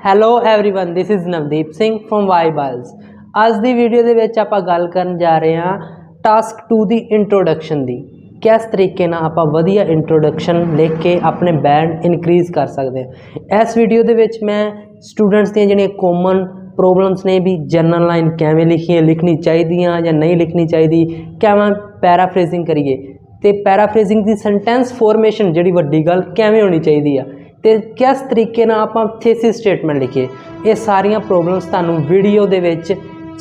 Hello everyone this is Navdeep Singh from वाई बाइल्स। ਅੱਜ ਦੀ ਵੀਡੀਓ ਦੇ ਵਿੱਚ ਆਪਾਂ ਗੱਲ ਕਰਨ ਜਾ ਰਹੇ ਹਾਂ ਟਾਸਕ 2 ਦੀ ਇੰਟਰੋਡਕਸ਼ਨ ਦੀ। ਕਿਸ ਤਰੀਕੇ ਨਾਲ ਆਪਾਂ ਵਧੀਆ ਇੰਟਰੋਡਕਸ਼ਨ ਲਿਖ ਕੇ ਆਪਣੇ ਬੈਂਡ ਇਨਕਰੀਜ਼ ਕਰ ਸਕਦੇ ਹਾਂ। ਇਸ ਵੀਡੀਓ ਦੇ ਵਿੱਚ ਮੈਂ ਸਟੂਡੈਂਟਸ ਦੀਆਂ ਜਿਹੜੀਆਂ ਕਾਮਨ ਪ੍ਰੋਬਲਮਸ ਨੇ ਵੀ ਜਨਰਲ ਲਾਈਨ ਕਿਵੇਂ ਲਿਖਣੀ ਚਾਹੀਦੀਆਂ ਜਾਂ ਨਹੀਂ ਲਿਖਣੀ ਚਾਹੀਦੀ, ਕਿਵੇਂ ਪੈਰਾਫਰੇਜ਼ਿੰਗ ਕਰੀਏ ਤੇ ਪੈਰਾਫਰੇਜ਼ਿੰਗ ਦੀ ਸੈਂਟੈਂਸ ਫਾਰਮੇਸ਼ਨ ਜਿਹੜੀ ਵੱਡੀ ਗੱਲ ਕਿਵੇਂ ਹੋਣੀ ਚਾਹੀਦੀ ਆ ਤੇ किस तरीके नाल आपां थेसिस स्टेटमेंट लिखिए। ये सारियां प्रॉब्लम्स तुहानूं वीडियो दे विच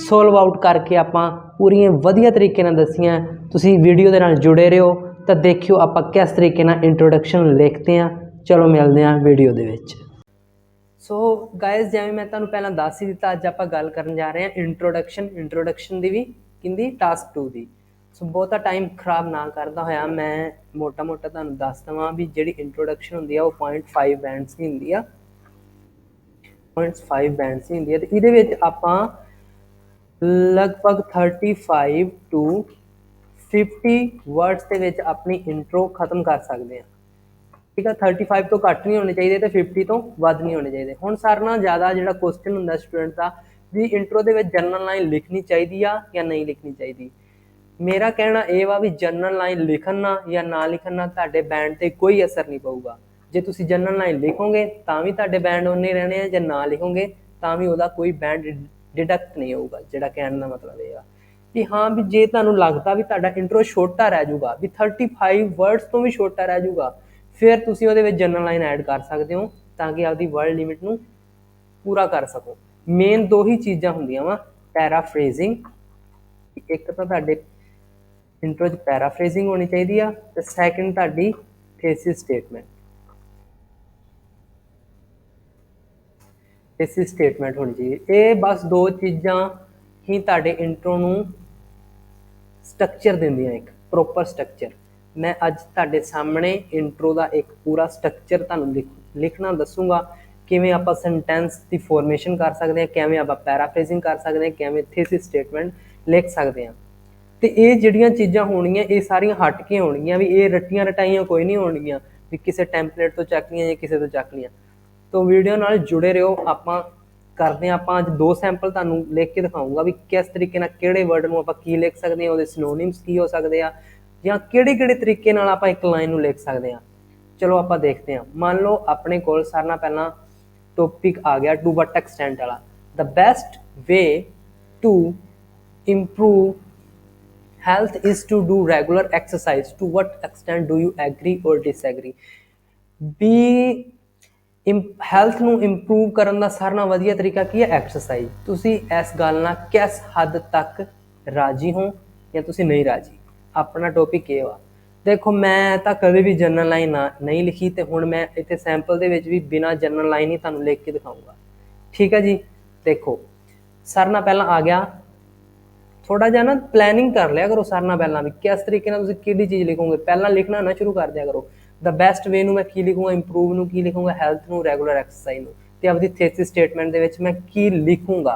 सॉल्व आउट करके आपां पूरियां वधिया तरीके नाल दस्सियां। तुसीं वीडियो दे नाल जुड़े रहो तो देखियो आपां किस तरीके नाल इंट्रोडक्शन लिखते हैं। चलो मिलते हैं वीडियो दे विच। सो गाइज जिवें मैं तुहानूं पहलां दस ही दित्ता, अज आपां गल करन जा रहे हैं इंट्रोडक्शन दी भी किंदी टास्क 2 दी। सो बहुता टाइम खराब ना करता होया मैं मोटा मोटा तुहानूं दस देवां भी जिहड़ी इंट्रोडक्शन हुंदी आ 0.5 बैंड्स की हुंदी आ, 0.5 बैंड्स की हुंदी आ। ते इहदे विच आपां लगभग 35 to 50 वर्ड्स के विच अपनी इंट्रो खत्म कर सकते हैं। ठीक है, 35 तो घट नहीं होने चाहिए तो 50 तो वध नहीं होने चाहिए। हुण सारे नाल ज़्यादा जिहड़ा क्वेश्चन हुंदा स्टूडेंट का भी intro they which general line लिखनी चाहिए या नहीं लिखनी चाहिए। मेरा कहना यह वा भी जनरल लाइन लिखना या ना लिखना तुहाडे बैंड ते कोई असर नहीं पऊगा। जे तुसीं जनरल लाइन लिखोगे तां भी तुहाडे बैंड उन्ने रहने हैं, जे ना लिखोगे तां भी उहदा कोई बैंड डिडक्ट नहीं होऊगा। जिहड़ा कहण दा मतलब यह कि हाँ भी जे तुहानूं लगदा भी तुहाडा इंट्रो छोटा रह जाऊगा भी 35 वर्ड्स तो भी छोटा रह जाऊगा, फिर तुसीं उहदे विच जनरल लाइन ऐड कर सकदे हो ताकि आपदी वर्ड लिमिट नूं पूरा कर सको। मेन दो ही चीज़ां हुंदियां वा, पैराफ्रेजिंग, एक तो तुहाडे इंट्रो च पैराफ्रेजिंग होनी चाहिए तो सैकेंड तुहाडी थेसिस स्टेटमेंट होनी चाहिए। ये बस दो चीज़ां ही तुहाडे इंट्रो नूं स्ट्रक्चर दिंदियां, एक प्रॉपर स्ट्रक्चर। मैं अज तुहाडे सामने इंट्रो का एक पूरा स्ट्रक्चर तुहानूं लिखना दसूँगा किवें आपां सेंटेंस की फॉर्मेशन कर सकते हैं, किवें आपां पैराफ्रेजिंग कर सकते हैं, किवें थेसिस स्टेटमेंट लिख सकते हैं। तो ये जिहड़ियां चीज़ां होणगियां ये सारियां हट के होणगियां भी ये रट्टियां रटाइयां कोई नहीं होणगियां भी किसी टैंपलेट तो चक लियां या किसी तो चक लियां। तो वीडियो नाल जुड़े रहो, आपां करते हैं। आपां अज 2 सैंपल तुहानूं लिख के दिखाऊंगा भी किस तरीके नाल किहड़े वर्ड नूं आपां की लिख सकते हैं, उहदे सिनोनिम्स की हो सकते हैं या किहड़े तरीके नाल आपां एक लाइन नूं लिख सकते हैं। चलो आपां देखते हैं। मान लो अपने कोल सारे नाल पहलां टॉपिक आ गया टू वट एक्सटेंट वाला, the best way to improve health is to do regular exercise. To what extent do you agree or disagree? भी ਹੈਲਥ ਨੂੰ ਇੰਪਰੂਵ ਕਰਨ ਦਾ ਸਾਰਿਆਂ ਨਾਲੋਂ ਵਧੀਆ ਤਰੀਕਾ ਕੀ ਹੈ? ਐਕਸਰਸਾਈਜ਼। ਤੁਸੀਂ ਇਸ ਗੱਲ ਨਾਲ ਕਿਸ ਹੱਦ ਤੱਕ ਰਾਜੀ ਹੋ ਜਾਂ ਤੁਸੀਂ ਨਹੀਂ ਰਾਜੀ? ਆਪਣਾ ਟੌਪਿਕ ਇਹ ਵਾ। ਦੇਖੋ ਮੈਂ ਤਾਂ ਕਦੇ ਵੀ ਜਨਰਲ ਲਾਈਨ ਨਹੀਂ ਲਿਖੀ ਤੇ ਹੁਣ ਮੈਂ ਇੱਥੇ ਸੈਂਪਲ ਦੇ ਵਿੱਚ ਵੀ ਬਿਨਾਂ ਜਨਰਲ ਲਾਈਨ ਹੀ ਤੁਹਾਨੂੰ ਲਿਖ ਕੇ ਦਿਖਾਊਂਗਾ। ਠੀਕ ਹੈ ਜੀ। ਦੇਖੋ ਸਾਰਿਆਂ ਨਾਲ ਪਹਿਲਾਂ ਆ ਗਿਆ थोड़ा जा ना प्लैनिंग कर लिया करो सारे नाल पहलां भी किस तरीके नाल तुसीं किहड़ी चीज़ लिखोगे। पहलां लिखना ना शुरू कर दिया करो। द बेस्ट वे नूं मैं की लिखूँगा, इंप्रूव नूं की लिखूँगा, हैल्थ नूं, रैगूलर एक्सरसाइज नूं, ते आपदी थेसिस स्टेटमेंट दे विच मैं की लिखूँगा।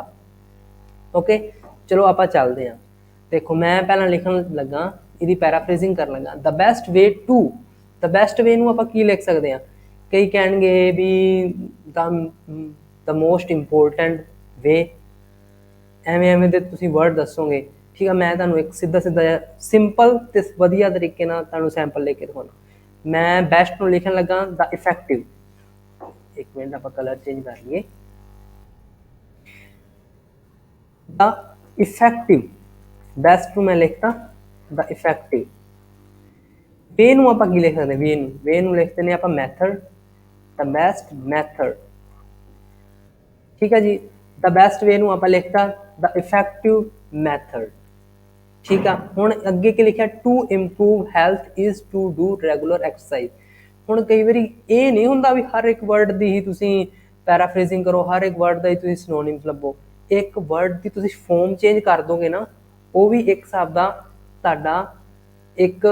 ओके चलो आपां चलदे हां। देखो मैं पहलां लिखण लगा, इहदी पैराफ्रेजिंग करन लगा। The best way to, the best way नूं आपां की लिख सकदे हां? कई कहणगे भी द मोस्ट इंपोर्टेंट वे, ਐਵੇਂ ਦੇ ਤੁਸੀਂ वर्ड दसोगे। ठीक है, मैं ਤੁਹਾਨੂੰ एक सीधा ਜਿਹਾ सिंपल ਤੇ ਵਧੀਆ ਤਰੀਕੇ ਨਾਲ ਤੁਹਾਨੂੰ सैंपल ਲੈ ਕੇ ਦਿਖਾਉਣਾ। मैं बेस्ट ਨੂੰ लिखण लगा द इफेक्टिव। एक मिनट ਆਪਾਂ कलर चेंज कर लिए। द इफेक्टिव बेस्ट ਨੂੰ मैं लिखता द इफेक्टिव। वे ਨੂੰ ਆਪਾਂ ਕੀ ਲਿਖ ਸਕਦੇ? वे ਨੂੰ ਲਿਖ ਦਿੰਦੇ ਆਪਾਂ मैथड, द बेस्ट मैथड। ठीक है जी। द बेस्ट वे नूं आपां लिखता द इफेक्टिव मैथड। ठीक है, हुण अगे की लिखा to improve health is to do regular exercise. हुण कई बारी ये नहीं हुंदा भी हर एक वर्ड की ही तुसीं पैराफ्रेजिंग करो, हर एक वर्ड का ही तुसीं सिनोनिम्स लभो। एक वर्ड की तुसीं फॉर्म चेंज कर दोगे ना, वो भी एक हिसाब का तुहाडा एक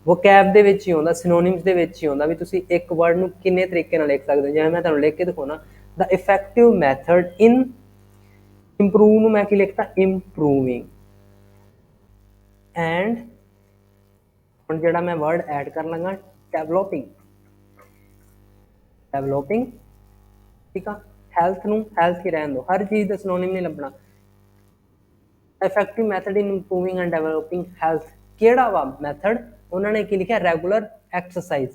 वोकैब दे विच ही आउंदा, सिनोनिम्स दे विच ही आउंदा भी तुसीं एक वर्ड नूं किन्ने तरीके नाल लिख सकदे हो। जिवें मैं तुहानूं लिख के दिखाउणा the effective method in improve मैं की लिखता इंप्रूविंग। एंड हुण जिहड़ा मैं वर्ड ऐड कर लगा डेवलपिंग। ठीक है, ਹੈਲਥ ਨੂੰ ਹੈਲਥ ਹੀ ਰਹਿਣ ਦਿਓ, ਹਰ ਚੀਜ਼ ਦਾ ਸਿਨੋਨਿਮ ਨਹੀਂ ਲੱਭਣਾ। Effective method in improving and developing health, ਕਿਹੜਾ ਵਾ ਮੈਥਡ? ਉਹਨਾਂ ਨੇ ਕੀ ਲਿਖਿਆ? Regular exercise.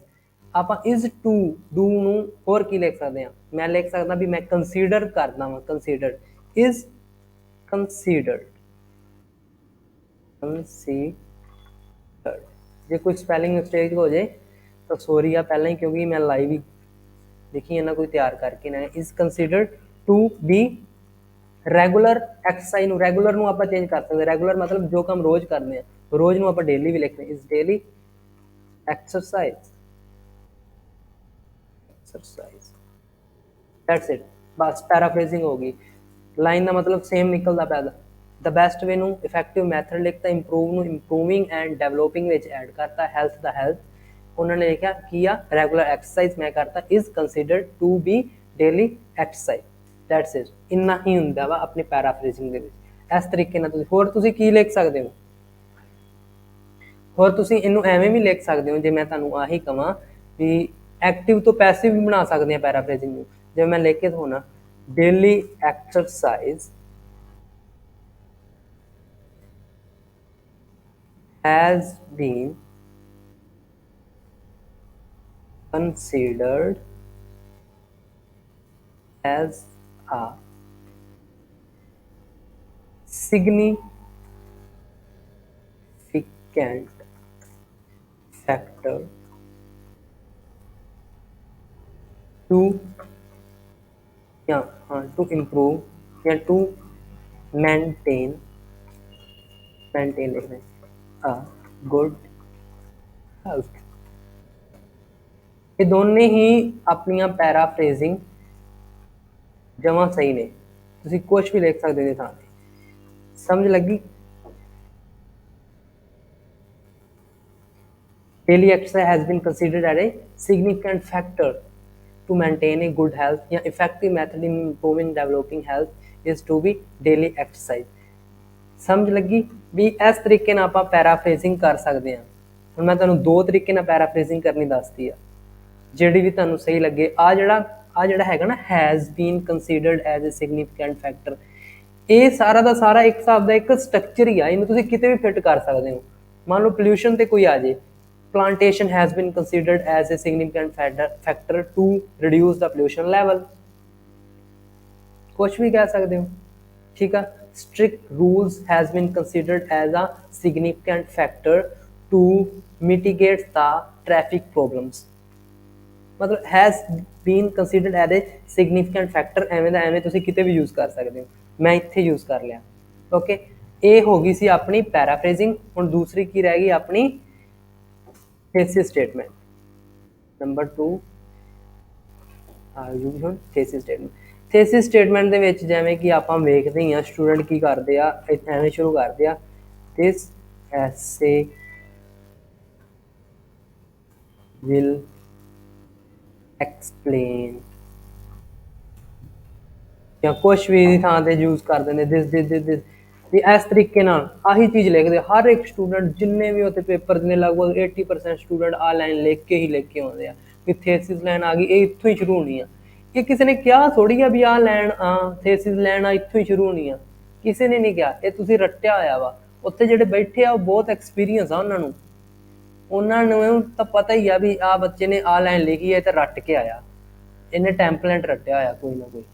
ਆਪਾਂ ਇਜ਼ ਟੂ ਡੂ ਨੂੰ ਹੋਰ ਕੀ ਲਿਖ ਸਕਦੇ ਹਾਂ? ਮੈਂ ਲਿਖ ਸਕਦਾ ਵੀ ਮੈਂ ਕੰਸੀਡਰ ਕਰਦਾ ਵਾਂ, ਕੰਸੀਡਰ ਇਜ਼ ਕੰਸੀਡਰਡ, ਕੰਸੀਡਰਡ। ਜੇ ਕੋਈ ਸਪੈਲਿੰਗ ਮਿਸਟੇਕ ਹੋ ਜਾਏ ਤਾਂ ਸੋਰੀ ਆ ਪਹਿਲਾਂ ਹੀ, ਕਿਉਂਕਿ ਮੈਂ ਲਾਈਵ ਹੀ ਲਿਖੀ ਇਹਨਾਂ ਕੋਈ ਤਿਆਰ ਕਰਕੇ ਨਾ। Is considered to be regular exercise ਨੂੰ, ਰੈਗੂਲਰ ਨੂੰ ਆਪਾਂ ਚੇਂਜ ਕਰ ਸਕਦੇ। ਰੈਗੂਲਰ ਮਤਲਬ ਜੋ ਕੰਮ ਰੋਜ਼ ਕਰਦੇ ਆ, ਰੋਜ਼ ਨੂੰ ਆਪਾਂ ਡੇਲੀ ਵੀ ਲਿਖਦੇ। Is daily exercise, exercise, that's it. ਬਸ ਪੈਰਾਫਰੇਜ਼ਿੰਗ ਹੋ ਗਈ। ਲਾਈਨ ਦਾ ਮਤਲਬ ਸੇਮ ਨਿਕਲਦਾ ਪਿਆ। ਦ ਬੈਸਟ ਵੇ ਨੂੰ ਇਫੈਕਟਿਵ ਮੈਥਡ ਲਿਖਤਾ, ਇੰਪਰੂਵ ਨੂੰ ਇੰਪਰੂਵਿੰਗ ਐਂਡ ਡਿਵੈਲਪਿੰਗ ਵਿੱਚ ਐਡ ਕਰਤਾ, ਹੈਲਥ ਦਾ ਹੈਲਥ ਉਹਨਾਂ ਨੇ ਲਿਖਿਆ ਕੀ ਆ? Regular exercise. ਮੈਂ ਕਰਤਾ is considered to be daily exercise, that's it. ਇੰਨਾ ਹੀ ਹੁੰਦਾ ਵਾ ਆਪਣੀ ਪੈਰਾਫਰੇਜ਼ਿੰਗ ਦੇ ਵਿੱਚ। ਇਸ ਤਰੀਕੇ ਨਾਲ ਤੁਸੀਂ ਹੋਰ ਤੁਸੀਂ ਕੀ ਲਿਖ ਸਕਦੇ ਹੋ? ਹੋਰ ਤੁਸੀਂ ਇਹਨੂੰ ਐਵੇਂ ਵੀ ਲਿਖ ਸਕਦੇ ਹੋ, ਜੇ ਮੈਂ ਤੁਹਾਨੂੰ ਆਹੀ ਕਹਾਂ ਵੀ ਐਕਟਿਵ ਤੋਂ ਪੈਸਿਵ ਵੀ ਬਣਾ ਸਕਦੇ ਆ ਪੈਰਾਫਰੇਜ਼ਿੰਗ ਨੂੰ। ਜਿਵੇਂ ਮੈਂ ਲਿਖ ਕੇ ਦਿਖਾਉਣਾ, daily exercise has been considered as a significant factor to to improve या to maintain a good health। ये दोनों ही अपनिया पैराफ्रेजिंग जमा सही ने, तुसी कुछ भी लिख सकते हो था। समझ लगी? Daily exercise has been considered as a significant factor to maintain a good health, या effective method in improving developing health is to be daily exercise। समझ लगी भी इस तरीके ਨਾਲ ਆਪਾਂ ਪੈਰਾਫਰੇਜ਼ਿੰਗ ਕਰ ਸਕਦੇ ਹਾਂ। ਹੁਣ ਮੈਂ ਤੁਹਾਨੂੰ ਦੋ ਤਰੀਕੇ ਨਾਲ ਪੈਰਾਫਰੇਜ਼ਿੰਗ ਕਰਨੀ ਦੱਸਤੀ ਆ, ਜਿਹੜੀ ਵੀ ਤੁਹਾਨੂੰ ਸਹੀ ਲੱਗੇ। ਆ ਜਿਹੜਾ ਹੈਗਾ ਨਾ, has been considered as a significant factor, ਇਹ ਸਾਰਾ ਦਾ ਸਾਰਾ ਇੱਕ ਹਿਸਾਬ ਦਾ ਇੱਕ ਸਟਰਕਚਰ ਹੀ ਆ। ਇਹਨੂੰ ਤੁਸੀਂ ਕਿਤੇ ਵੀ ਫਿੱਟ ਕਰ ਸਕਦੇ ਹੋ। ਮੰਨ ਲਓ ਪੋਲਿਊਸ਼ਨ ਤੇ ਕੋਈ ਆ ਜੇ, plantation has been considered as a significant factor to reduce the pollution level, कुछ भी कह सकते हो। ठीक है। strict rules has been considered as a significant factor to mitigate the traffic problems, मतलब has been considered as a significant factor ਐਵੇਂ ਦਾ ਐਵੇਂ ਤੁਸੀਂ ਕਿਤੇ ਵੀ यूज कर सकते हो, मैं ਇੱਥੇ यूज कर लिया। ओके, ਇਹ हो गई सी अपनी पैराफ्रेजिंग। ਹੁਣ दूसरी की रह गई अपनी thesis statement। Number 2 thesis statement। thesis statement ਦੇ ਵਿੱਚ ਜਿਵੇਂ ਕਿ ਆਪਾਂ ਵੇਖਦੇ ਹੀ ਆ ਸਟੂਡੈਂਟ ਕੀ ਕਰਦੇ ਆ, ਐਵੇਂ ਸ਼ੁਰੂ ਕਰਦੇ ਆ, this essay will explain, ਜਾਂ ਕੁਛ ਵੀ ਦੀ ਥਾਂ ਤੇ यूज कर देंगे this ਵੀ इस तरीके नाल आही चीज़ लिखते। हर एक स्टूडेंट जिन्ने भी उत्ते पेपर ने लगभग 80% स्टूडेंट आ लाइन लिख के ही आते हैं कि थेसिस लाइन आ गई, ये इत्थों ही शुरू होनी है। ये किसी ने कहा थोड़ी है भी आ लैन थेसिस लैन इत्थों ही शुरू होनी है, किसी ने नहीं कहा। ये तुसीं रट्टिया होया वा। उत्थे जिहड़े बैठे आ बहुत एक्सपीरियंस आ उन्होंने तो पता ही है भी आ बच्चे ने आ लाइन लिखी है तो रट के आया, इन्हें टैंपलेट रट्टिया होया कोई ना कोई।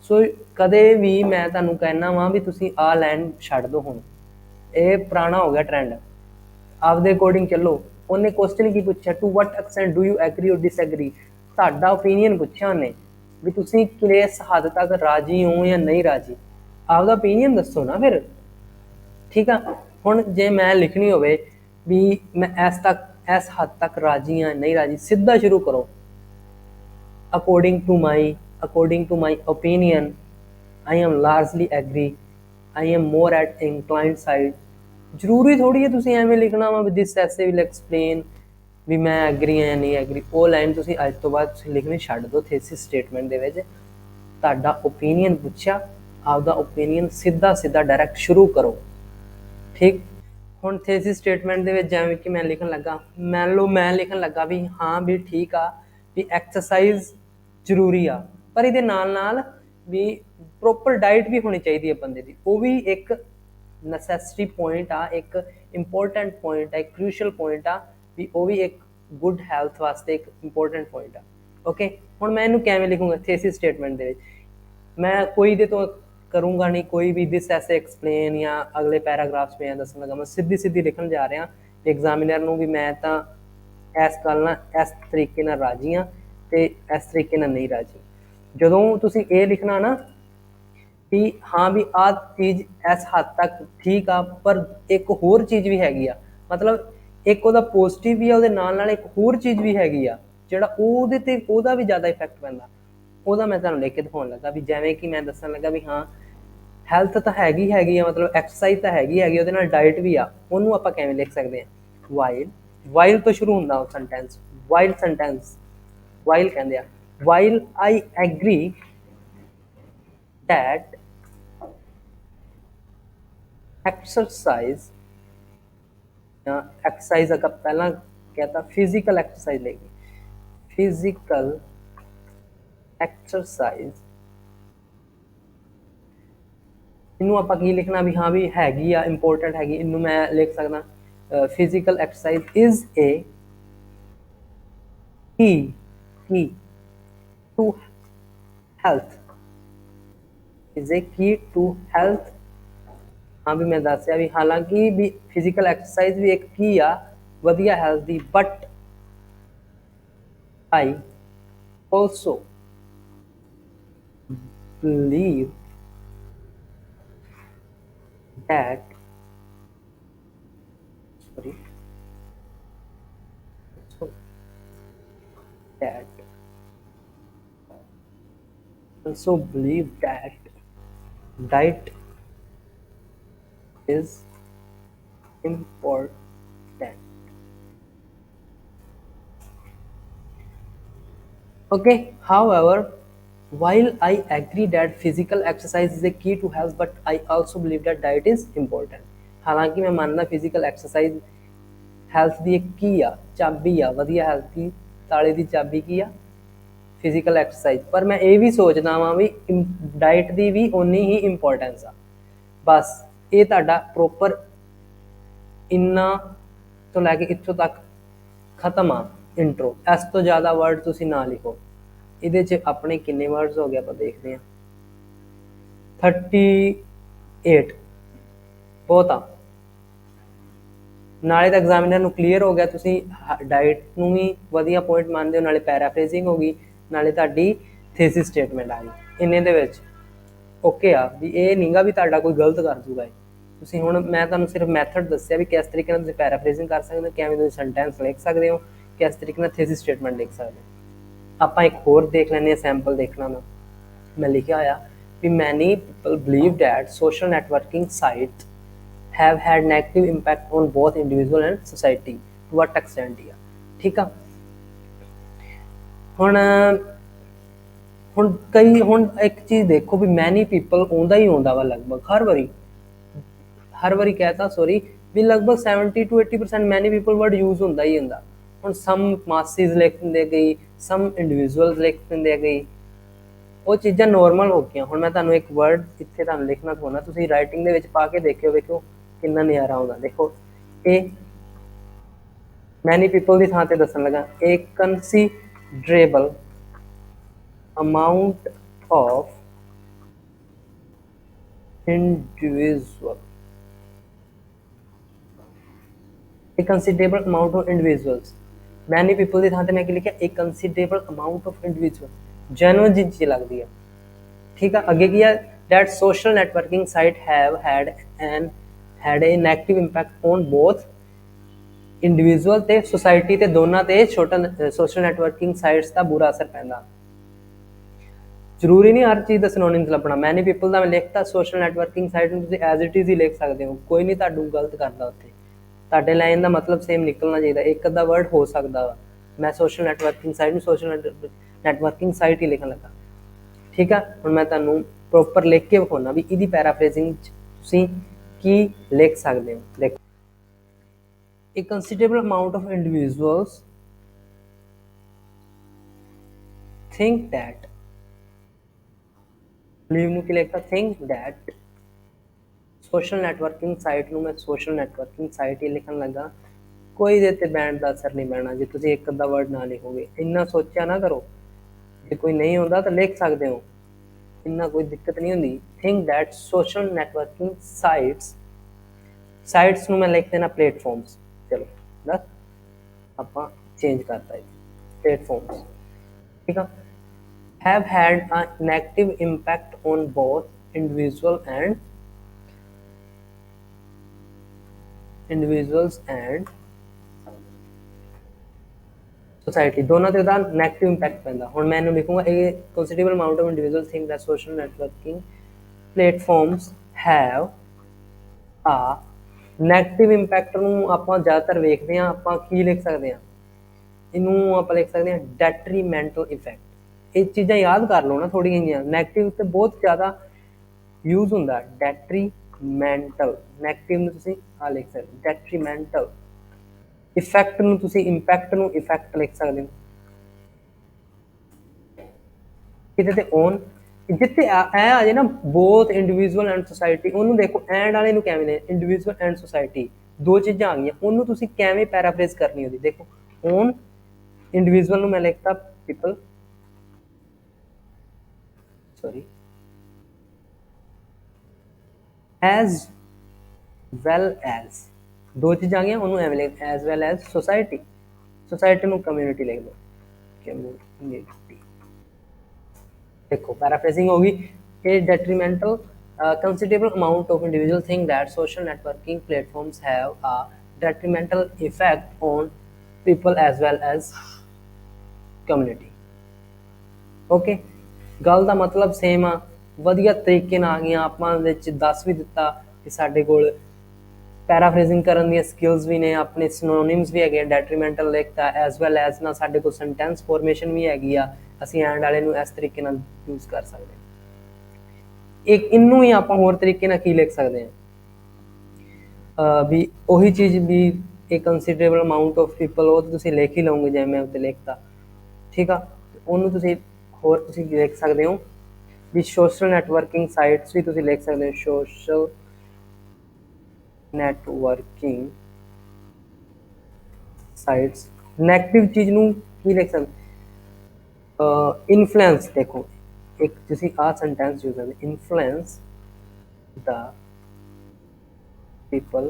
सो कदे भी मैं तुहानूं कहना वा भी तुसीं आ लाइन छड्ड दो, हुण ये पुराना हो गया ट्रेंड, आपदे अकॉर्डिंग चलो। उन्हें क्वेश्चन की पूछा, to what extent do you agree और डिसएग्री, तुहाडा ओपीनियन पूछा उन्हें भी तुसीं किस हद तक राजी हो या नहीं राजी, आपदा ओपीनियन दसो ना फिर। ठीक है। हुण जे मैं लिखनी होवे भी मैं इस हद तक राजी हाँ नहीं राजी, सीधा शुरू करो, according to my opinion I am largely agree, I am more at inclined side। जरूरी थोड़ी है तुसीं एवें लिखना वा दिस ऐसे विल एक्सप्लेन भी मैं एग्री हाँ या नहीं एग्री। वो लाइन तुसीं अज तो बाद लिखनी छड्ड दो। थेसिस स्टेटमेंट दे विच तुहाडा ओपीनियन पूछा, आपदा ओपीनियन सीधा डायरैक्ट शुरू करो। ठीक। हुण थेसिस स्टेटमेंट दे विच जिवें कि मैं लिखण लगा, मान लो मैं लिखण लगा भी हाँ भी ठीक आ भी एक्सरसाइज जरूरी आ, पर इहदे नाल नाल ਵੀ ਪ੍ਰੋਪਰ ਡਾਈਟ ਵੀ ਹੋਣੀ ਚਾਹੀਦੀ ਹੈ ਬੰਦੇ ਦੀ, ਉਹ ਵੀ ਇੱਕ ਨੈਸੈਸਿਟੀ ਪੁਆਇੰਟ ਆ, ਇੱਕ ਇੰਪੋਰਟੈਂਟ ਪੁਆਇੰਟ ਆ, ਇੱਕ ਕ੍ਰੂਸ਼ੀਅਲ ਪੁਆਇੰਟ ਆ ਵੀ ਉਹ ਵੀ ਇੱਕ ਗੁੱਡ ਹੈਲਥ ਵਾਸਤੇ ਇੱਕ ਇੰਪੋਰਟੈਂਟ ਪੁਆਇੰਟ ਆ। ਓਕੇ, ਹੁਣ ਮੈਂ ਇਹਨੂੰ ਕਿਵੇਂ ਲਿਖੂੰਗਾ ਥੀਸਿਸ ਸਟੇਟਮੈਂਟ ਦੇ ਵਿੱਚ, ਮੈਂ ਕੋਈ ਦੇ ਤੋਂ ਕਰੂੰਗਾ ਨਹੀਂ ਕੋਈ ਵੀ ਦਿਸ ਐਸੇ ਐਕਸਪਲੇਨ ਜਾਂ ਅਗਲੇ ਪੈਰਾਗ੍ਰਾਫਸ में ਦੱਸਣ ਲੱਗਾ, ਮੈਂ ਸਿੱਧੀ ਸਿੱਧੀ ਲਿਖਣ ਜਾ ਰਿਹਾ ਐਗਜ਼ਾਮੀਨਰ ਨੂੰ ਵੀ ਮੈਂ ਤਾਂ ਇਸ ਗੱਲ ਨਾਲ ਇਸ ਤਰੀਕੇ ਨਾਲ ਰਾਜੀ ਹਾਂ ਤੇ ਇਸ ਤਰੀਕੇ ਨਾਲ ਨਹੀਂ ਰਾਜੀ। ਜਦੋਂ ਤੁਸੀਂ ਇਹ ਲਿਖਣਾ ਨਾ ਵੀ ਹਾਂ ਵੀ ਆਹ ਚੀਜ਼ ਇਸ ਹੱਦ ਤੱਕ ਠੀਕ ਆ, ਪਰ ਇੱਕ ਹੋਰ ਚੀਜ਼ ਵੀ ਹੈਗੀ ਆ, ਮਤਲਬ ਇੱਕ ਉਹਦਾ ਪੋਜ਼ਿਟਿਵ ਵੀ ਆ, ਉਹਦੇ ਨਾਲ ਨਾਲ ਇੱਕ ਹੋਰ ਚੀਜ਼ ਵੀ ਹੈਗੀ ਆ ਜਿਹੜਾ ਉਹਦੇ ਤੇ ਉਹਦਾ ਵੀ ਜ਼ਿਆਦਾ ਇਫੈਕਟ ਪੈਂਦਾ, ਉਹਦਾ ਮੈਂ ਤੁਹਾਨੂੰ ਲਿਖ ਕੇ ਦਿਖਾਉਣ ਲੱਗਾ ਵੀ ਜਿਵੇਂ ਕਿ ਮੈਂ ਦੱਸਣ ਲੱਗਾ ਵੀ ਹਾਂ ਹੈਲਥ ਤਾਂ ਹੈਗੀ ਆ, ਮਤਲਬ ਐਕਸਰਸਾਈਜ਼ ਤਾਂ ਹੈਗੀ ਉਹਦੇ ਨਾਲ ਡਾਈਟ ਵੀ ਆ, ਉਹਨੂੰ ਆਪਾਂ ਕਿਵੇਂ ਲਿਖ ਸਕਦੇ ਹਾਂ ਵਾਈਲ ਤੋਂ ਸ਼ੁਰੂ ਹੁੰਦਾ ਉਹ ਸੈਂਟੈਂਸ, ਵਾਈਲ ਕਹਿੰਦੇ ਆ, while I agree that exercise अगर पहला कहता फिजिकल एक्सरसाइज लेगी, फिजिकल एक्सरसाइज इनू आप लिखना भी हाँ भी हैगी आ इंपोर्टेंट हैगी, इनू मैं लिख सकदा फिजिकल एक्सरसाइज इज ए की टू हेल्थ, इज ए की टू हेल्थ। हाँ भी मैं दसिया भी हालांकि भी फिजिकल एक्सरसाइज भी एक की आ वधिया health the, but I also believe that also believe that diet is important. Okay, however, while I agree that physical exercise is a key to health, but I also believe that diet is important. हालांकि मैं मानना physical exercise health ਦੀ ਇੱਕ ਕੀ ਆ ਚਾਬੀ ਆ, ਵਧੀਆ health ਦੀ ਤਾਲੇ ਦੀ ਚਾਬੀ ਕੀ ਆ ਫਿਜ਼ੀਕਲ ਐਕਸਰਸਾਈਜ਼, ਪਰ ਮੈਂ ਇਹ ਵੀ ਸੋਚਦਾ ਵਾਂ ਵੀ ਡਾਈਟ ਦੀ ਵੀ ਓਨੀ ਹੀ ਇੰਪੋਰਟੈਂਸ ਆ। ਬਸ ਇਹ ਤੁਹਾਡਾ ਪ੍ਰੋਪਰ ਇੰਨਾ ਤੋਂ ਲੈ ਕੇ ਇੱਥੋਂ ਤੱਕ ਖਤਮ ਆ ਇੰਟਰੋ, ਇਸ ਤੋਂ ਜ਼ਿਆਦਾ ਵਰਡ ਤੁਸੀਂ ਨਾ ਲਿਖੋ। ਇਹਦੇ 'ਚ ਆਪਣੇ ਕਿੰਨੇ ਵਰਡਸ ਹੋ ਗਏ ਆਪਾਂ ਦੇਖਦੇ ਹਾਂ, 38 ਬਹੁਤ ਆ। ਨਾਲੇ ਤਾਂ ਐਗਜ਼ਾਮੀਨਰ ਨੂੰ ਕਲੀਅਰ ਹੋ ਗਿਆ ਤੁਸੀਂ ਡਾਈਟ ਨੂੰ ਵੀ ਵਧੀਆ ਪੁਆਇੰਟ ਮੰਨਦੇ ਹੋ, ਨਾਲੇ ਪੈਰਾਫਰੇਜ਼ਿੰਗ ਹੋ ਗਈ, ਨਾਲੇ ਤੁਹਾਡੀ ਥੀਸਿਸ ਸਟੇਟਮੈਂਟ ਆ ਗਈ ਇੰਨੇ ਦੇ ਵਿੱਚ। ਓਕੇ ਆ ਵੀ ਇਹ ਨਹੀਂਗਾ ਵੀ ਤੁਹਾਡਾ ਕੋਈ ਗਲਤ ਕਰ ਦੂਗਾ ਤੁਸੀਂ। ਹੁਣ ਮੈਂ ਤੁਹਾਨੂੰ ਸਿਰਫ ਮੈਥਡ ਦੱਸਿਆ ਵੀ ਕਿਸ ਤਰੀਕੇ ਨਾਲ ਤੁਸੀਂ ਪੈਰਾਫਰੇਜ਼ਿੰਗ ਕਰ ਸਕਦੇ ਹੋ, ਕਿਵੇਂ ਤੁਸੀਂ ਸੈਂਟੈਂਸ ਲਿਖ ਸਕਦੇ ਹੋ, ਕਿਸ ਤਰੀਕੇ ਨਾਲ ਥੀਸਿਸ ਸਟੇਟਮੈਂਟ ਲਿਖ ਸਕਦੇ ਹੋ। ਆਪਾਂ ਇੱਕ ਹੋਰ ਦੇਖ ਲੈਂਦੇ ਹਾਂ ਸੈਂਪਲ ਦੇਖਣਾ ਮੈਂ ਲਿਖਿਆ ਹੋਇਆ ਵੀ many people believe that social networking site have had negative impact on both individual and society to what extent ਹੀ ਆ, ਠੀਕ ਆ। ਹੁਣ ਕਈ ਹੁਣ ਇੱਕ ਚੀਜ਼ ਦੇਖੋ ਵੀ ਮੈਨੀ ਪੀਪਲ ਆਉਂਦਾ ਹੀ ਆਉਂਦਾ ਵਾ ਲਗਭਗ ਹਰ ਵਾਰੀ ਕਹਿਤਾ ਸੋਰੀ ਵੀ ਲਗਭਗ 70 to 80% ਮੈਨੀ ਪੀਪਲ ਵਰਡ ਯੂਜ਼ ਹੁੰਦਾ ਹੀ ਹੁੰਦਾ। ਹੁਣ ਸਮ ਮਾਸਿਸ ਲਿਖ ਦਿੰਦੇ ਗਈ, ਸਮ ਇੰਡੀਵਿਜੂਅਲਸ ਲਿਖ ਦਿੰਦੇ ਗਈ, ਉਹ ਚੀਜ਼ਾਂ ਨੋਰਮਲ ਹੋ ਗਈਆਂ। ਹੁਣ ਮੈਂ ਤੁਹਾਨੂੰ ਇੱਕ ਵਰਡ ਇੱਥੇ ਤੁਹਾਨੂੰ ਲਿਖਣਾ ਚਾਹੁੰਦਾ, ਤੁਸੀਂ ਰਾਈਟਿੰਗ ਦੇ ਵਿੱਚ ਪਾ ਕੇ ਵੇਖਿਓ ਕਿੰਨਾ ਨਜ਼ਾਰਾ ਆਉਂਦਾ। ਦੇਖੋ ਇਹ ਮੈਨੀ ਪੀਪਲ ਦੀ ਥਾਂ ਤੇ ਦੱਸਣ ਲੱਗਾ, a considerable amount of individual, a considerable amount of individuals. Many people ਦੀ ਥਾਂ ਤੇ ਮੈਂ ਕੀ ਲਿਖਿਆ, a considerable amount of individual, genuine ਜਿਹੀ ਚੀਜ਼ ਲੱਗਦੀ ਹੈ, ਠੀਕ ਆ। ਅੱਗੇ ਕੀ ਆ, that social networking site have had a negative impact on both individual ਤੇ society ਤੇ ਦੋਨਾਂ ਤੇ ਛੋਟਾ social networking sites ਦਾ ਬੁਰਾ ਅਸਰ ਪੈਂਦਾ। ਜ਼ਰੂਰੀ ਨਹੀਂ ਹਰ ਚੀਜ਼ ਦਾ ਸਿਨੋਨਿਮਸ ਲੱਭਣਾ। ਮੈਨੀ ਪੀਪਲ ਦਾ ਮੈਂ ਲਿਖਤਾ, social networking site ਨੂੰ ਤੁਸੀਂ ਐਜ਼ ਇਟ ਇਜ਼ ਹੀ ਲਿਖ ਸਕਦੇ ਹੋ, ਕੋਈ ਨਹੀਂ ਤੁਹਾਨੂੰ ਗਲਤ ਕਰਦਾ ਉੱਥੇ, ਤੁਹਾਡੇ ਲਾਈਨ ਦਾ ਮਤਲਬ ਸੇਮ ਨਿਕਲਣਾ ਚਾਹੀਦਾ, ਇੱਕ ਅੱਧਾ ਵਰਡ ਹੋ ਸਕਦਾ ਵਾ। ਮੈਂ social networking site ਨੂੰ social networking site ਹੀ ਲਿਖਣ ਲੱਗਾ, ਠੀਕ ਆ। ਹੁਣ ਮੈਂ ਤੁਹਾਨੂੰ ਪ੍ਰੋਪਰ ਲਿਖ ਕੇ ਵਿਖਾਉਣਾ ਵੀ ਇਹਦੀ ਪੈਰਾਫਰੇਜ਼ਿੰਗ 'ਚ ਤੁਸੀਂ ਕੀ ਲਿਖ ਸਕਦੇ ਹੋ। ਦੇਖੋ, a considerable amount of individuals think that believe ਨੂੰ ਕੀ ਲਿਖਤਾ, think that social networking site ਨੂੰ ਮੈਂ ਸੋਸ਼ਲ ਨੈਟਵਰਕਿੰਗ ਸਾਈਟ ਹੀ ਲਿਖਣ ਲੱਗਾ, ਕੋਈ ਦੇ ਤੇ ਬੈਂਡ ਦਾ ਅਸਰ ਨਹੀਂ ਪੈਣਾ ਜੇ ਤੁਸੀਂ ਇੱਕ ਅੱਧਾ ਵਰਡ ਨਾ ਲਿਖੋਗੇ। ਇੰਨਾ ਸੋਚਿਆ ਨਾ ਕਰੋ, ਜੇ ਕੋਈ ਨਹੀਂ ਹੁੰਦਾ ਤਾਂ ਲਿਖ ਸਕਦੇ ਹੋ, ਇੰਨਾ ਕੋਈ ਦਿੱਕਤ ਨਹੀਂ ਹੁੰਦੀ। Think that social networking sites, sites ਨੂੰ ਮੈਂ ਲਿਖ ਦੇਣਾ ਪਲੇਟਫਾਰਮਸ, ਚਲੋ ਬਸ ਆਪਾਂ ਚੇਂਜ ਕਰਤਾ ਹੈ ਪਲੇਟਫਾਰਮਸ, ਠੀਕ ਆ। have had a negative impact on both individuals and society, ਦੋਨਾਂ ਤੇ ਉਹਦਾ ਨੈਗੇਟਿਵ ਇੰਪੈਕਟ ਪੈਂਦਾ। ਹੁਣ ਮੈਂ ਇਹਨੂੰ ਲਿਖੂੰਗਾ, ਇਹ considerable amount of individual think that social networking platforms have a negative impact ਨੂੰ ਆਪਾਂ ਜ਼ਿਆਦਾਤਰ ਵੇਖਦੇ ਹਾਂ, ਆਪਾਂ ਕੀ ਲਿਖ ਸਕਦੇ ਹਾਂ, ਇਹਨੂੰ ਆਪਾਂ ਲਿਖ ਸਕਦੇ ਹਾਂ ਡੈਟਰੀਮੈਂਟਲ ਇਫੈਕਟ। ਇਹ ਚੀਜ਼ਾਂ ਯਾਦ ਕਰ ਲਓ ਨਾ ਥੋੜ੍ਹੀਆਂ ਜਿਹੀਆਂ, ਨੈਗੇਟਿਵ ਤੇ ਬਹੁਤ ਜ਼ਿਆਦਾ ਯੂਜ਼ ਹੁੰਦਾ। ਡੈਟਰੀਮੈਂਟਲ, ਨੈਗੇਟਿਵ ਨੂੰ ਤੁਸੀਂ ਆ ਲਿਖ ਸਕਦੇ ਡੈਟਰੀਮੈਂਟਲ, ਇਫੈਕਟ ਨੂੰ ਤੁਸੀਂ ਇੰਪੈਕਟ ਨੂੰ ਇਫੈਕਟ ਲਿਖ ਸਕਦੇ ਹੋ। ਕਿਤੇ ਤੇ ਔਨ, ਜਿੱਥੇ ਐ ਆ ਜੇ ਨਾ ਬੋਥ ਇੰਡੀਵਿਜੂਅਲ ਐਂਡ ਸੋਸਾਇਟੀ, ਉਹਨੂੰ ਦੇਖੋ ਐਂਡ ਵਾਲੇ ਨੂੰ ਕਿਵੇਂ ਨੇ, ਇੰਡੀਵਿਜੂਅਲ ਐਂਡ ਸੋਸਾਇਟੀ ਦੋ ਚੀਜ਼ਾਂ ਆ ਗਈਆਂ, ਉਹਨੂੰ ਤੁਸੀਂ ਕਿਵੇਂ ਪੈਰਾਫਰੇਜ਼ ਕਰਨੀ ਉਹਦੀ, ਦੇਖੋ ਔਨ ਇੰਡੀਵਿਜੂਅਲ ਨੂੰ ਮੈਂ ਲਿਖਤਾ people, sorry as well as, ਦੋ ਚੀਜ਼ਾਂ ਆ ਗਈਆਂ, ਉਹਨੂੰ ਐਵੇਂ ਲਿਖ as well as society, society ਨੂੰ ਕਮਿਊਨਿਟੀ ਲਿਖ ਦੋ, ਕਮਿਊਨਿਟੀ। देखो पैराफ्रेजिंग होगी, a detrimental considerable amount of individuals think that social networking platforms have a detrimental effect on people as well as community। Okay, गल का मतलब सेम आ, वधिया तरीके आ गई, ਆਪਾਂ दस भी दिता कि साडे कोल पैराफ्रेजिंग करन दी स्किल्स भी ने, अपने सिनोनिम्स भी है, डेट्रीमेंटल लिखता एज वैल एज ना साडे कोल सेंटेंस फॉर्मेशन भी हैगी आ, ਅਸੀਂ ਐਂਡ ਵਾਲੇ ਨੂੰ ਇਸ ਤਰੀਕੇ ਨਾਲ ਯੂਜ਼ ਕਰ ਸਕਦੇ ਹਾਂ। ਇੱਕ ਇਹਨੂੰ ਹੀ ਆਪਾਂ ਹੋਰ ਤਰੀਕੇ ਨਾਲ ਕੀ ਲਿਖ ਸਕਦੇ ਹਾਂ, ਵੀ ਉਹੀ ਚੀਜ਼ ਵੀ ਇੱਕ ਕੰਸੀਡਰੇਬਲ ਅਮਾਊਂਟ ਆਫ ਪੀਪਲ, ਉਹ ਤੁਸੀਂ ਲਿਖ ਹੀ ਲਓਗੇ ਜਿਵੇਂ ਮੈਂ ਉੱਤੇ ਲਿਖਤਾ, ਠੀਕ ਆ। ਉਹਨੂੰ ਤੁਸੀਂ ਹੋਰ ਤੁਸੀਂ ਲਿਖ ਸਕਦੇ ਹੋ ਵੀ ਸੋਸ਼ਲ ਨੈਟਵਰਕਿੰਗ ਸਾਈਟਸ ਵੀ ਤੁਸੀਂ ਲਿਖ ਸਕਦੇ ਹੋ, ਸੋਸ਼ਲ ਨੈਟਵਰਕਿੰਗ ਸਾਈਟਸ। ਨੈਗੇਟਿਵ ਚੀਜ਼ ਨੂੰ ਕੀ ਲਿਖ ਸਕਦੇ, ਇਨਫਲੂਐਂਸ, ਦੇਖੋ ਇੱਕ ਤੁਸੀਂ ਆਹ ਸੈਂਟੈਂਸ ਯੂਜ਼ ਕਰਦੇ, influence the people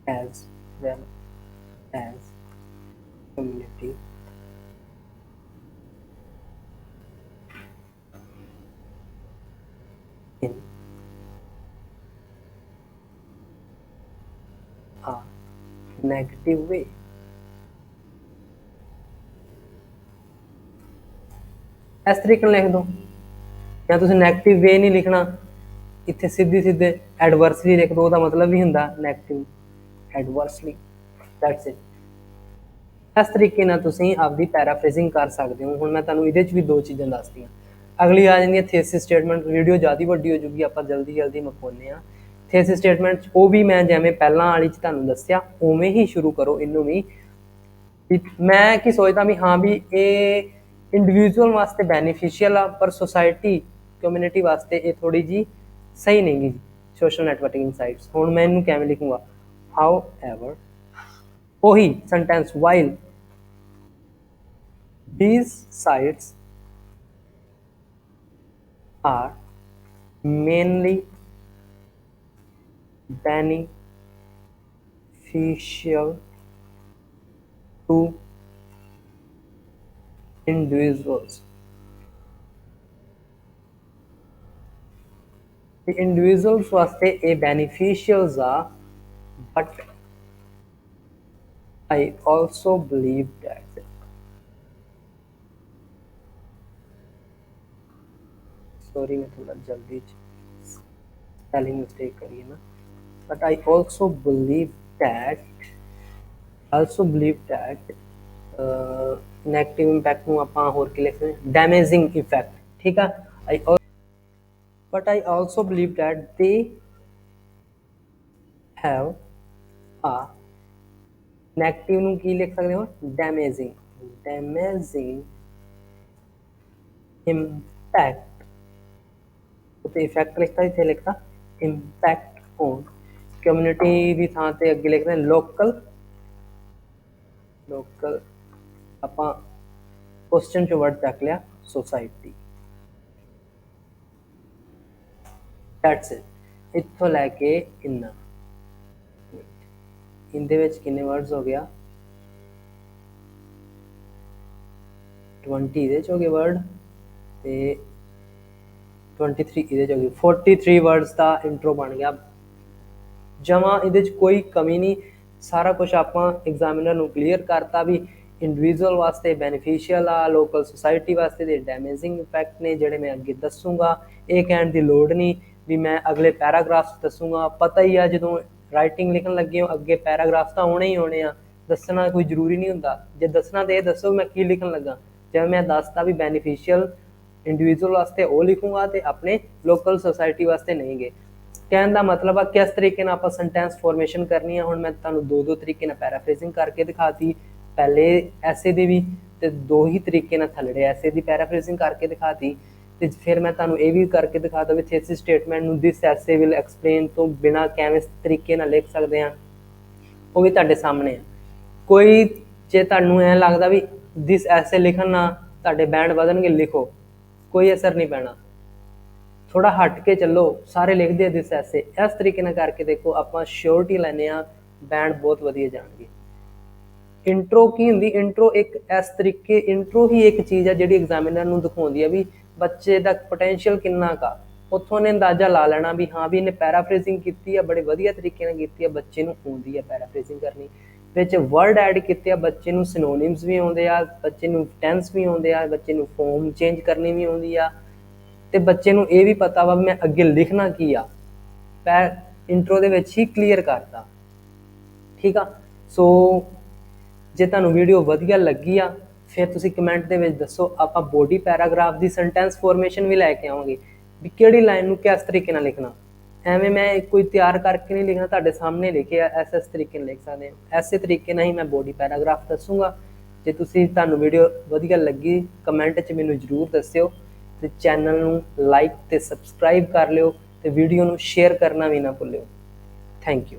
as well as community in a negative way। इस तरीके लिख दो, या तुम नैगेटिव वे नहीं लिखना, इतने सीधे सीधे एडवर्सली लिख दो, मतलब भी होंगे नैगेटिव एडवर्सली, दैट्स इट। इस तरीके ना तुम आपकी पैराफ्रेजिंग कर सकते हो। हुण मैं तुहानूं इहदे च भी दो चीज़ां दस दियां, अगली आ जाती है थेसिस स्टेटमेंट। वीडियो ज़्यादा वड्डी हो जूगी, आप जल्दी जल्दी मुकाउने आ। थेसिस स्टेटमेंट वो भी मैं जिवें पहलां वाली च तुहानूं दस्सिया उवें ही शुरू करो इनू भी मैं की सोचदा भी हाँ भी ये इंडिविजुअल वास्ते बैनीफिशियल आ, पर सोसाइटी कम्यूनिटी वास्ते ये थोड़ी जी सही नहीं गी सोशल नैटवर्किंग साइट्स। हुण मैं इनू किवें लिखूंगा, हाउ एवर, वही sentence, while these sites are mainly beneficial to individuals, the individuals वास्ते ये beneficials are, but I also believe that sorry मैं थोड़ा जल्दी स्पेलिंग मिस्टेक करी है ना, but I also believe that negative impact ਨੂੰ ਆਪਾਂ ਹੋਰ ਕੀ ਲਿਖ ਸਕਦੇ, डैमेजिंग इफेक्ट, ठीक है। But I also believe that they have a negative ਨੂੰ ਕੀ ਲਿਖ ਸਕਦੇ ਹੋ, डैमेजिंग इम्पैक्ट, तो इफेक्ट लिखता, इतने लिखता इम्पैक्ट ऑन कम्यूनिटी की थां ते अगे लिखते हैं लोकल, लोकल ਆਪਾਂ क्वेश्चन चो वर्ड चक लिया सोसाइटी, दैट्स इट। इत्थों लैके इन्ना इनदे विच किन्ने वर्ड्स हो गया 20 इहदे च हो गए वर्ड ते 23 इहदे च हो गए 43 वर्ड्स का इंट्रो बन गया जमा। इहदे च कोई कमी नहीं, सारा कुछ आपां एग्जामिनर नूं क्लीयर करता भी इंडिविजुअल वास्ते बेनीफिशियल आ, लोकल सोसाइटी वास्ते दे डैमेजिंग इफैक्ट ने जिहड़े मैं अगे दसूँगा। ये कहण दी लोड़ नहीं भी मैं अगले पैराग्राफ दसूँगा, पता ही आ जदों राइटिंग लिखण लगे हो अगे पैराग्राफ तो आने ही आने आ, दसना कोई जरूरी नहीं हुंदा। जे दसना तो ये दसो मैं की लिखण लगा, जब मैं दसता भी बेनीफिशियल इंडिविजुअल वास्ते वो लिखूँगा तो अपने लोकल सोसाइटी वास्ते नहीं गए। कहने का मतलब है किस तरीके आप सेंटेंस फॉर्मेशन करनी है। हुण मैं तुहानूं दो तरीके पैराफ्रेजिंग करके दिखाती, पहले ऐसे दी भी ते दो ही तरीके थल्ले ऐसे दी पैराफ्रेजिंग करके दिखाती, तो फिर मैं तुहानूं ये भी करके दिखाता भी थेसिस स्टेटमेंट नूं दिस ऐसे विल एक्सप्लेन तो बिना किस तरीके लिख सकते हैं, वो भी तुहाडे सामने है। कोई जे तुहानूं ऐ लगदा भी दिस ऐसे लिखण नाल तुहाडे बैंड वधणगे, लिखो, कोई असर नहीं पैना। थोड़ा हट के चलो, सारे लिखते दिस ऐसे, इस तरीके करके देखो, आप श्योरिटी लैने बैंड बहुत वधिया जाएंगे। इंट्रो की होंगी, इंट्रो एक इस तरीके, इंट्रो ही एक चीज़ है जी एग्जामिनर नूं दिखाउंदी है भी बच्चे का पोटेंशियल किन्ना का, उत्थों ने अंदाजा ला लेना भी हाँ भी इन्हें पैराफ्रेजिंग की है, बड़े वधिया तरीके की है, बच्चे नूं आउंदी है पैराफ्रेजिंग करनी। विच वर्ड ऐड किए आ, बच्चे नूं सिनोनिम्स भी आउंदे आ, बच्चे नूं टेंस भी आउंदे आ, बच्चे नूं फॉर्म चेंज करनी भी आउंदी आ, ते बच्चे नूं ये भी पता वा मैं अगे लिखना की आ, इंट्रो दे विच ही क्लीयर करता। ठीक आ, सो जे तुहानूं वीडियो वधिया लगी आ फिर तुसीं कमेंट दे विच दसो, आपां बॉडी पैराग्राफ की सेंटेंस फॉर्मेशन भी लैके आवांगे भी किहड़ी लाइन नूं किस तरीके नाल लिखना। एवें मैं कोई तैयार करके नहीं लिखना, तुहाडे सामने लिखे इस तरीके नाल लिख सकदे हो, इसे तरीके नाल ही मैं बॉडी पैराग्राफ दसूँगा। जे तुसीं तुहानूं वीडियो वधिया लगी कमेंट च मैनूं जरूर दस्सिओ, ते चैनल नूं लाइक ते सबसक्राइब कर लिओ, ते वीडियो नूं शेयर करना भी ना भुल्लिओ। Thank you.